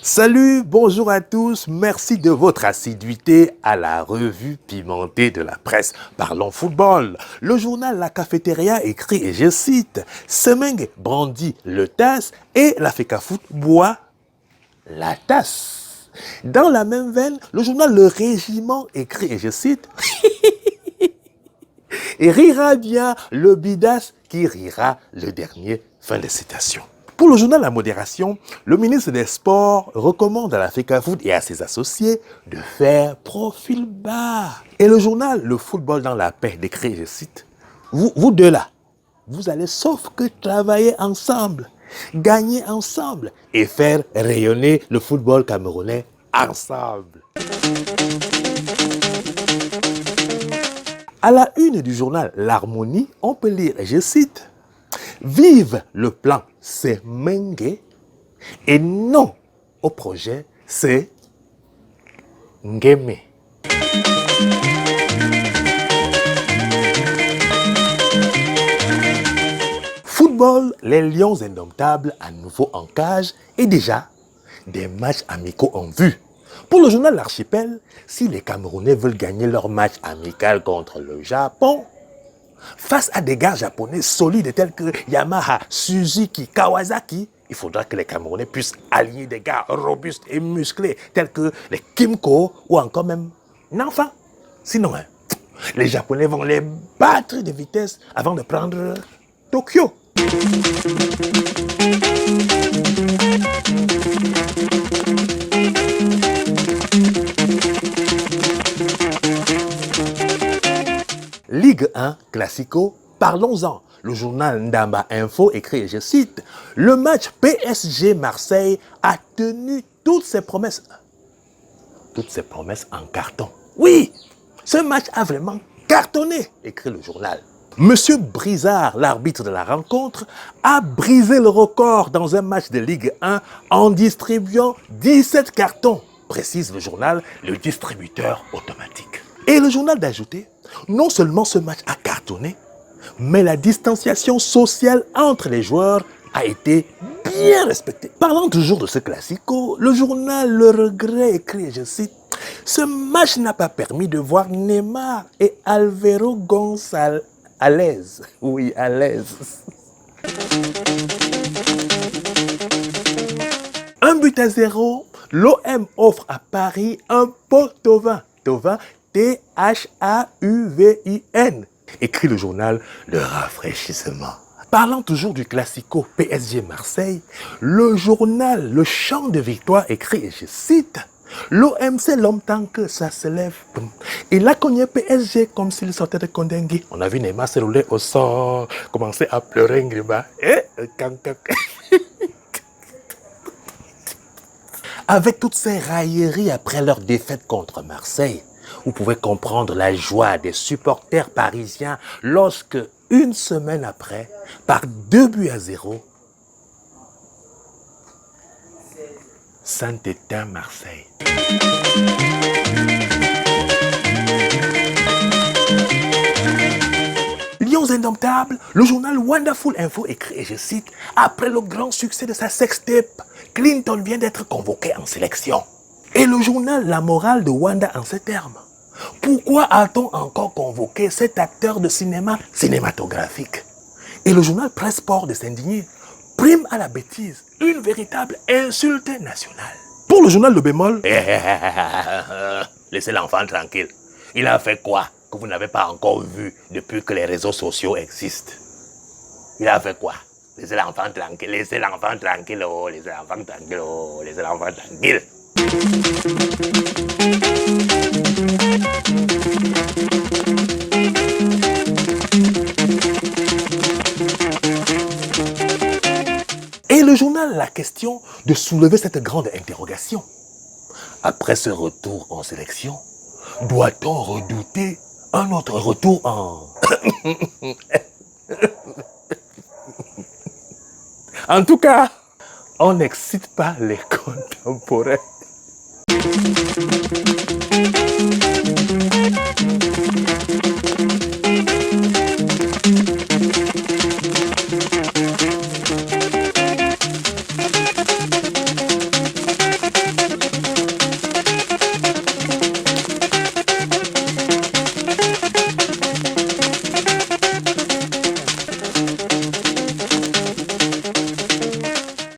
Salut, bonjour à tous, merci de votre assiduité à la revue pimentée de la presse Parlons Football. Le journal La Cafétéria écrit, et je cite, « Semeng brandit le tasse et la Fecafoot boit la tasse ». Dans la même veine, le journal Le Régiment écrit, et je cite, « Et rira bien le bidas qui rira le dernier ». Fin de citation. Pour le journal La Modération, le ministre des Sports recommande à la Fecafoot et à ses associés de faire profil bas. Et le journal Le Football dans la paix décrit, je cite, « Vous deux là, vous allez sauf que travailler ensemble, gagner ensemble et faire rayonner le football camerounais ensemble. » À la une du journal L'Harmonie, on peut lire, je cite, « Vive le plan Semenge et non au projet c'est Ngeme ». Football, les Lions indomptables à nouveau en cage et déjà des matchs amicaux en vue. Pour le journal L'Archipel, si les Camerounais veulent gagner leur match amical contre le Japon, face à des gars japonais solides tels que Yamaha, Suzuki, Kawasaki, il faudra que les Camerounais puissent aligner des gars robustes et musclés tels que les Kimco ou encore même Nanfa. Sinon, les Japonais vont les battre de vitesse avant de prendre Tokyo. Ligue 1 Classico, parlons-en. Le journal Ndamba Info écrit, je cite, « Le match PSG-Marseille a tenu toutes ses promesses. » Toutes ses promesses en carton. Oui, ce match a vraiment cartonné, écrit le journal. Monsieur Brizard, l'arbitre de la rencontre, a brisé le record dans un match de Ligue 1 en distribuant 17 cartons, précise le journal, le distributeur automatique. Et le journal d'ajouter, non seulement ce match a cartonné, mais la distanciation sociale entre les joueurs a été bien respectée. Parlant toujours de ce classico, le journal Le Regret écrit, je cite, « Ce match n'a pas permis de voir Neymar et Alvaro Gonçalves à l'aise. » Oui, à l'aise. 1-0, l'OM offre à Paris un pot Thauvin. Thauvin, T-H-A-U-V-I-N, écrit le journal Le Rafraîchissement. Parlant toujours du classico PSG-Marseille, le journal Le Chant de Victoire écrit, et je cite, « L'OM c'est longtemps que ça se lève. Il a cogné PSG comme s'il sortait de Kondengui. » On a vu Neymar se rouler au sol, commencer à pleurer Ngriba. Avec toutes ces railleries après leur défaite contre Marseille, vous pouvez comprendre la joie des supporters parisiens lorsque, une semaine après, par 2-0, Saint-Étienne Marseille. Lions indomptables, le journal Wonderful Info écrit, et je cite, « Après le grand succès de sa sextape, Clinton vient d'être convoqué en sélection. » Et le journal La Morale de Wanda en ces termes. Pourquoi a-t-on encore convoqué cet acteur de cinéma cinématographique? Et le journal Presse Sport de s'indigner. Prime à la bêtise, une véritable insulte nationale. Pour le journal Le Bémol, laissez l'enfant tranquille. Il a fait quoi que vous n'avez pas encore vu depuis que les réseaux sociaux existent? Il a fait quoi? Laissez l'enfant tranquille, laissez l'enfant tranquille, oh, laissez l'enfant tranquille, oh, laissez l'enfant tranquille. Et le journal La Question de soulever cette grande interrogation. Après ce retour en sélection, doit-on redouter un autre retour en... En tout cas, on n'excite pas les contemporains.